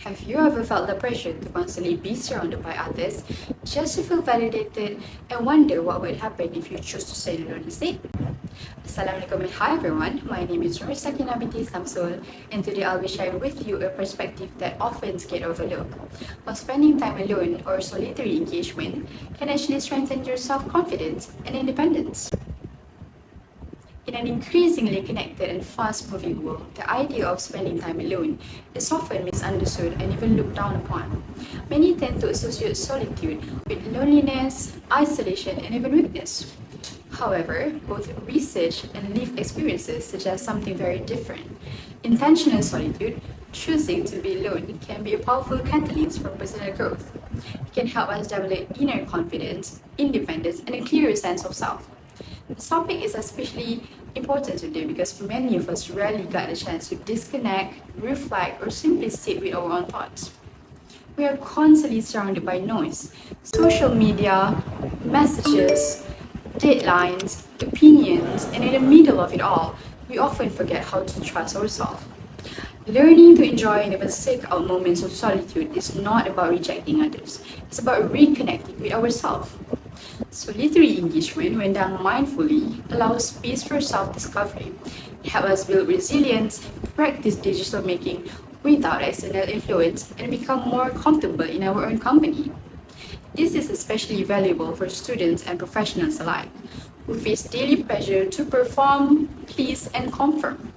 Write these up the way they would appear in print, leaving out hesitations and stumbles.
Have you ever felt the pressure to constantly be surrounded by others just to feel validated and wonder what would happen if you choose to stay alone instead? Assalamualaikum and hi everyone, my name is SAKINAH binti SAMSUL, and today I'll be sharing with you a perspective that often gets overlooked. While spending time alone or solitary engagement can actually strengthen your self-confidence and independence. In an increasingly connected and fast-moving world, the idea of spending time alone is often misunderstood and even looked down upon. Many tend to associate solitude with loneliness, isolation, and even weakness. However, both research and lived experiences suggest something very different. Intentional solitude, choosing to be alone, can be a powerful catalyst for personal growth. It can help us develop inner confidence, independence, and a clearer sense of self. This topic is especially important today because many of us rarely get a chance to disconnect, reflect, or simply sit with our own thoughts. We are constantly surrounded by noise, social media, messages, deadlines, opinions, and in the middle of it all, we often forget how to trust ourselves. Learning to enjoy and even seek out moments of solitude is not about rejecting others, it's about reconnecting with ourselves. Solitary engagement, when done mindfully, allows space for self-discovery. It helps us build resilience, practice decision making without external influence, and become more comfortable in our own company. This is especially valuable for students and professionals alike, who face daily pressure to perform, please, and conform.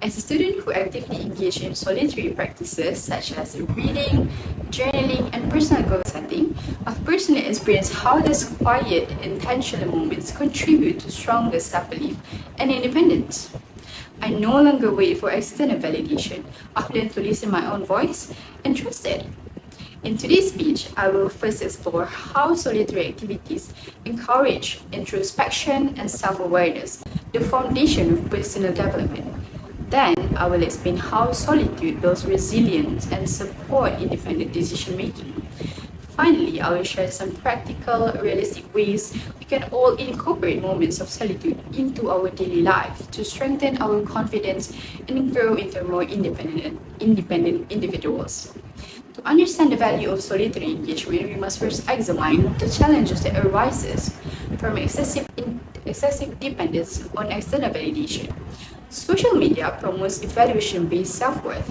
As a student who actively engage in solitary practices such as reading, journaling, and personal goal setting, I've personally experienced how these quiet, intentional moments contribute to stronger self-belief and independence. I no longer wait for external validation. I've learned to listen to my own voice and trust it. In today's speech, I will first explore how solitary activities encourage introspection and self-awareness, the foundation of personal development. Then, I will explain how solitude builds resilience and support independent decision making. Finally, I will share some practical, realistic ways we can all incorporate moments of solitude into our daily life to strengthen our confidence and grow into more independent individuals. To understand the value of solitary engagement, we must first examine the challenges that arises from excessive dependence on external validation. Social media promotes evaluation-based self-worth.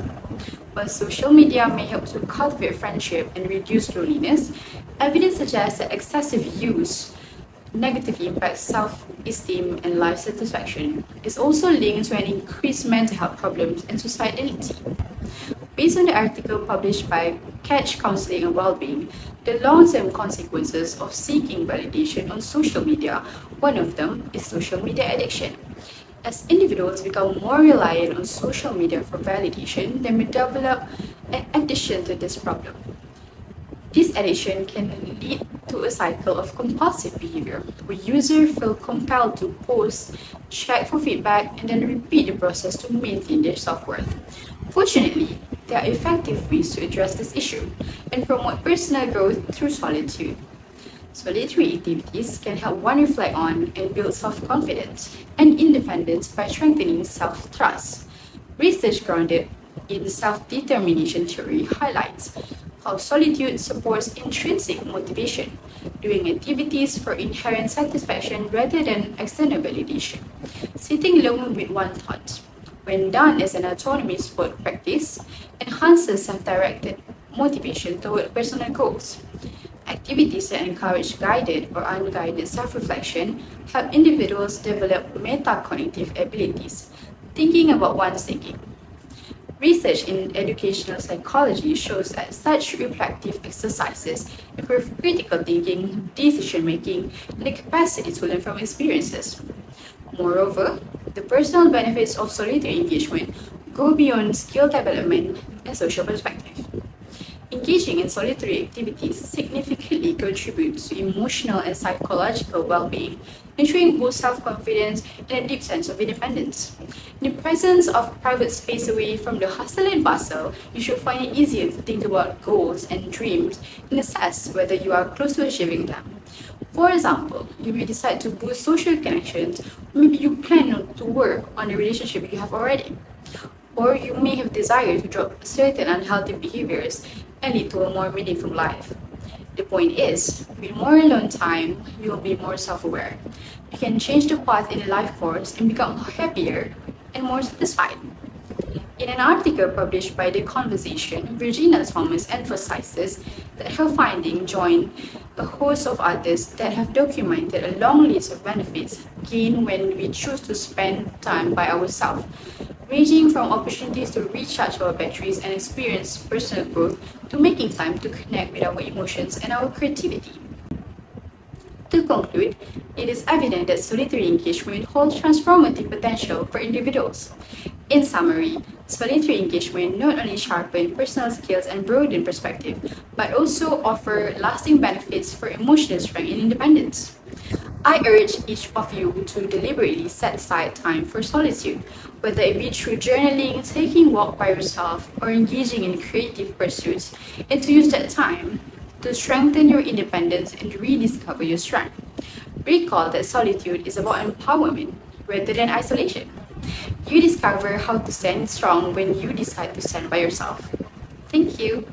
While social media may help to cultivate friendship and reduce loneliness, evidence suggests that excessive use negatively impacts self-esteem and life satisfaction. It's also linked to an increased mental health problems and suicidality. Based on the article published by Catch Counseling and Wellbeing, the long-term consequences of seeking validation on social media, one of them is social media addiction. As individuals become more reliant on social media for validation, they may develop an addiction to this problem. This addiction can lead to a cycle of compulsive behavior, where users feel compelled to post, check for feedback, and then repeat the process to maintain their self-worth. Fortunately, there are effective ways to address this issue and promote personal growth through solitude. Solitary activities can help one reflect on and build self-confidence and independence by strengthening self-trust. Research grounded in self-determination theory highlights how solitude supports intrinsic motivation, doing activities for inherent satisfaction rather than external validation. Sitting alone with one thought, when done as an autonomous sport practice, enhances self-directed motivation toward personal goals. Activities that encourage guided or unguided self-reflection help individuals develop metacognitive abilities, thinking about one's thinking. Research in educational psychology shows that such reflective exercises improve critical thinking, decision-making, and the capacity to learn from experiences. Moreover, the personal benefits of solitary engagement go beyond skill development and social perspective. Engaging in solitary activities significantly contributes to emotional and psychological well-being, ensuring both self-confidence and a deep sense of independence. In the presence of private space away from the hustle and bustle, you should find it easier to think about goals and dreams and assess whether you are close to achieving them. For example, you may decide to boost social connections, or maybe you plan to work on a relationship you have already. or you may have desire to drop certain unhealthy behaviors and lead to a more meaningful life. The point is, with more alone time, you will be more self-aware. You can change the path in a life course and become happier and more satisfied. In an article published by The Conversation, Virginia Thomas emphasizes that her finding joined a host of others that have documented a long list of benefits gained when we choose to spend time by ourselves, ranging from opportunities to recharge our batteries and experience personal growth to making time to connect with our emotions and our creativity. To conclude, it is evident that solitary engagement holds transformative potential for individuals. In summary, solitary engagement not only sharpens personal skills and broaden perspective, but also offer lasting benefits for emotional strength and independence. I urge each of you to deliberately set aside time for solitude, whether it be through journaling, taking a walk by yourself, or engaging in creative pursuits, and to use that time to strengthen your independence and rediscover your strength. Recall that solitude is about empowerment rather than isolation. You discover how to stand strong when you decide to stand by yourself. Thank you.